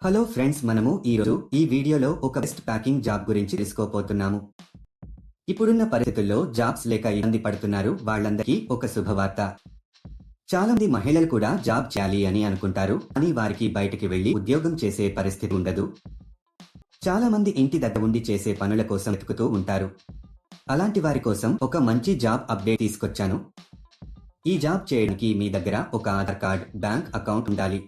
Hello friends, మనము ఈరోజు ఈ వీడియోలో ఒక బెస్ట్ ప్యాకింగ్ జాబ్ గురించి తెలుసుకోబోతున్నాము. ఇప్పుడున్న పరిస్థితుల్లో జాబ్స్ లేక ఇబ్బంది పడుతున్నారు వాళ్ళందరికీ ఒక శుభవార్త. చాలా మంది మహిళలు కూడా జాబ్ చేయాలి అని అనుకుంటారు, కానీ వారికి బయటికి వెళ్లి ఉద్యోగం చేసే పరిస్థితి ఉండదు. చాలా మంది ఇంటి దగ్గర ఉండి చేసే పనుల కోసం వెతుకుతూ ఉంటారు. అలాంటి వారి కోసం ఒక మంచి జాబ్ అప్డేట్ తీసుకొచ్చాను. ఈ జాబ్ చేయడానికి మీ దగ్గర ఒక ఆధార్ కార్డ్, బ్యాంక్ అకౌంట్ ఉండాలి.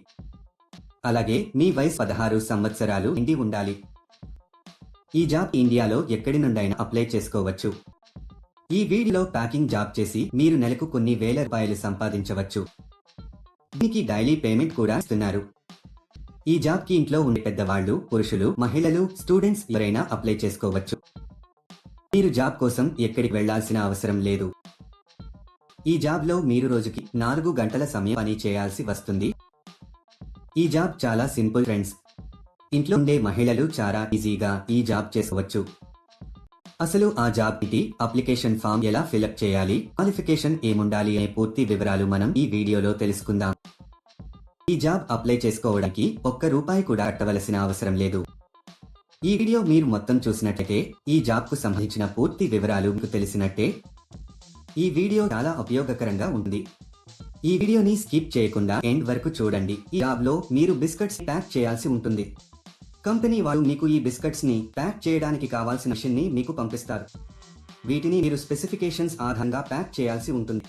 అలాగే మీ వయసు 16 సంవత్సరాలు నిండి ఉండాలి. ఈ జాబ్ ఇండియాలో ఎక్కడి నుండైనా అప్లై చేసుకోవచ్చు. ఈ వీడియోలో ప్యాకింగ్ జాబ్ చేసి మీరు నెలకు కొన్ని వేల రూపాయలు సంపాదించవచ్చు. దీనికి డైలీ పేమెంట్ కూడా ఇస్తున్నారు. ఈ జాబ్ కి ఇంట్లో ఉండే పెద్దవాళ్లు, పురుషులు, మహిళలు, స్టూడెంట్స్ ఎవరైనా అప్లై చేసుకోవచ్చు. మీరు జాబ్ కోసం ఎక్కడికి వెళ్లాల్సిన అవసరం లేదు. ఈ జాబ్ లో మీరు రోజుకి 4 గంటల సమయం పని చేయాల్సి వస్తుంది. ఈ జాబ్ చాలా సింపుల్ ఫ్రెండ్స్. ఇంట్లో ఉండే మహిళలు చాలా ఈజీగా ఈ జాబ్ చేసుకోవచ్చు. అసలు ఆ జాబ్ కి అప్లికేషన్ ఫామ్ ఎలా ఫిలప్ చేయాలి, క్వాలిఫికేషన్ ఏముండాలి అనే పూర్తి వివరాలు మనం ఈ వీడియోలో తెలుసుకుందాం. ఈ జాబ్ అప్లై చేసుకోవడానికి ఒక్క రూపాయి కూడా కట్టవలసిన అవసరం లేదు. ఈ వీడియో మీరు మొత్తం చూసినట్లయితే ఈ జాబ్ కు సంబంధించిన పూర్తి వివరాలు మీకు తెలిసినట్టే. ఈ వీడియో చాలా ఉపయోగకరంగా ఉంది. ఈ వీడియోని స్కిప్ చేయకుండా ఎండ్ వరకు చూడండి. ఈ జాబ్ లో మీరు బిస్కెట్స్ ప్యాక్ చేయాల్సి ఉంటుంది. కంపెనీ వాళ్ళు మీకు ఈ బిస్కెట్స్ ని ప్యాక్ చేయడానికి కావాల్సిన మిషన్ ని మీకు పంపిస్తారు. వీటిని మీరు స్పెసిఫికేషన్స్ ఆధారంగా ప్యాక్ చేయాల్సి ఉంటుంది.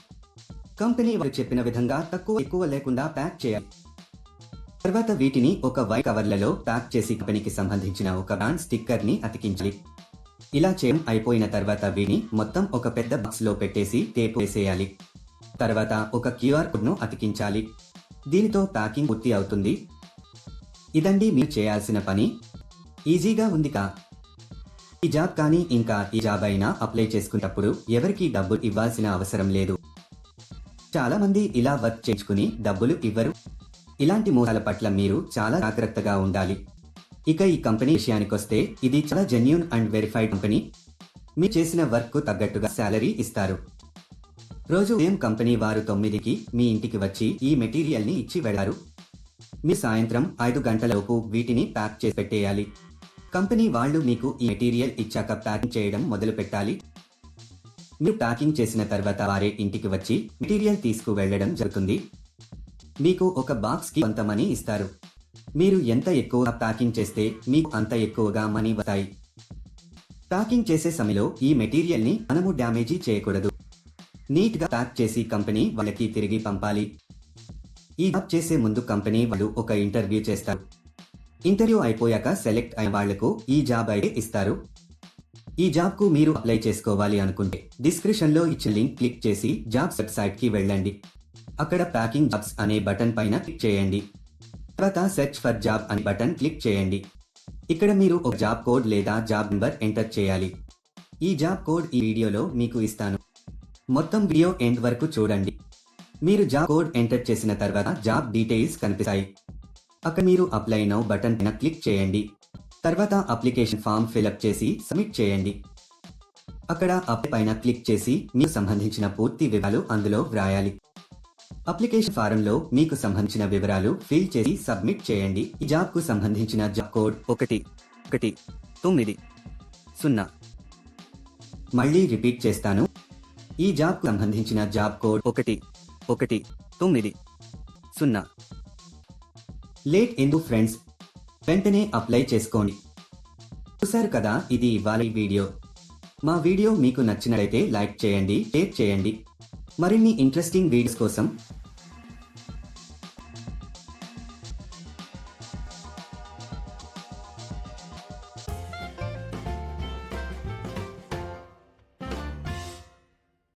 కంపెనీ వాళ్ళు చెప్పిన విధంగా ఎక్కువ లేకుండా ప్యాక్ చేయాలి. తర్వాత వీటిని ఒక వైట్ కవర్లలో ప్యాక్ చేసి కంపెనీకి సంబంధించిన ఒక బ్రాండ్ స్టిక్కర్ ని అతికించాలి. ఇలా చేయడం అయిపోయిన తర్వాత వీటిని మొత్తం ఒక పెద్ద బాక్స్ లో పెట్టేసి టేప్ వేసేయాలి. తర్వాత ఒక క్యూఆర్ కోడ్ ను అతికించాలి. దీనితో ప్యాకింగ్ పూర్తి అవుతుంది. ఇదండి మీరు చేయాల్సిన పని. ఈజీగా ఉందిగా? ఈ జాబ్ కానీ ఇంకా ఈ జాబ్ అయినా అప్లై చేసుకున్నప్పుడు ఎవరికి డబ్బులు ఇవ్వాల్సిన అవసరం లేదు. చాలా మంది ఇలా వర్క్ చేయించుకుని డబ్బులు ఇవ్వరు. ఇలాంటి మోసాల పట్ల మీరు చాలా జాగ్రత్తగా ఉండాలి. ఇక ఈ కంపెనీ విషయానికొస్తే ఇది చాలా జెన్యూన్ అండ్ వెరిఫైడ్ కంపెనీ. మీరు చేసిన వర్క్ కు తగ్గట్టుగా శాలరీ ఇస్తారు. రోజు ఉదయం కంపెనీ వారు 9కి మీ ఇంటికి వచ్చి ఈ మెటీరియల్ ని ఇచ్చి వెళ్లారు. మీ సాయంత్రం 5 గంటలలోపు వీటిని ప్యాక్ చేసి పెట్టేయాలి. కంపెనీ వాళ్ళు మీకు ఈ మెటీరియల్ ఇచ్చాక ప్యాకింగ్ చేయడం మొదలు పెట్టాలి. మీరు ప్యాకింగ్ చేసిన తర్వాత వారే ఇంటికి వచ్చి మెటీరియల్ తీసుకు వెళ్లడం జరుగుతుంది. మీకు ఒక బాక్స్ కి కొంత మనీ ఇస్తారు. మీరు ఎంత ఎక్కువగా ప్యాకింగ్ చేస్తే మీకు అంత ఎక్కువగా మనీ వస్తాయి. ప్యాకింగ్ చేసే సమయంలో ఈ మెటీరియల్ ని మనము డ్యామేజీ చేయకూడదు. నీట్ గా ప్యాక్ చేసి కంపెనీ వాళ్ళకి తిరిగి పంపాలి. ఈ జాబ్ చేసే ముందు కంపెనీ వాళ్ళు ఒక ఇంటర్వ్యూ చేస్తారు. ఇంటర్వ్యూ అయిపోయాక సెలెక్ట్ అయిన వాళ్లకు ఈ జాబ్ అయితే ఇస్తారు. ఈ జాబ్ కు మీరు అప్లై చేసుకోవాలి అనుకుంటే డిస్క్రిప్షన్ లో ఇచ్చిన లింక్ క్లిక్ చేసి జాబ్స్ వెబ్సైట్ కి వెళ్ళండి. అక్కడ ప్యాకింగ్ జాబ్స్ అనే బటన్ పైన క్లిక్ చేయండి. తర్వాత సెర్చ్ ఫర్ జాబ్ అనే బటన్ క్లిక్ చేయండి. ఇక్కడ మీరు ఒక జాబ్ కోడ్ లేదా జాబ్ నంబర్ ఎంటర్ చేయాలి. ఈ జాబ్ కోడ్ ఈ వీడియోలో మీకు ఇస్తాను. మొత్తం వీడియో ఎండ్ వరకు చూడండి. మీరు జాబ్ కోడ్ ఎంటర్ చేసిన తర్వాత జాబ్ డీటెయిల్స్ కనిపిస్తాయి. అక్కడ మీరు అప్లై నౌ బటన్ పైన క్లిక్ చేయండి. తర్వాత అప్లికేషన్ ఫామ్ ఫిలప్ చేసి సబ్మిట్ చేయండి. అక్కడ అప్లై పైన క్లిక్ చేసి మీకు సంబంధించిన పూర్తి వివరాలు అందులో వ్రాయాలి. అప్లికేషన్ ఫారం లో మీకు సంబంధించిన వివరాలు ఫిల్ చేసి సబ్మిట్ చేయండి. ఈ జాబ్ కు సంబంధించిన జాబ్ కోడ్ 1190. మళ్ళీ రిపీట్ చేస్తాను. ఈ జాబ్ కు సంబంధించిన జాబ్ కోడ్ 1190. లేట్ ఎందుకు ఫ్రెండ్స్? వెంటనే అప్లై చేసుకోండి. చూశారు కదా, ఇది ఇవాళ వీడియో. మా వీడియో మీకు నచ్చినట్లయితే లైక్ చేయండి, షేర్ చేయండి. మరిన్ని ఇంట్రెస్టింగ్ వీడియోస్ కోసం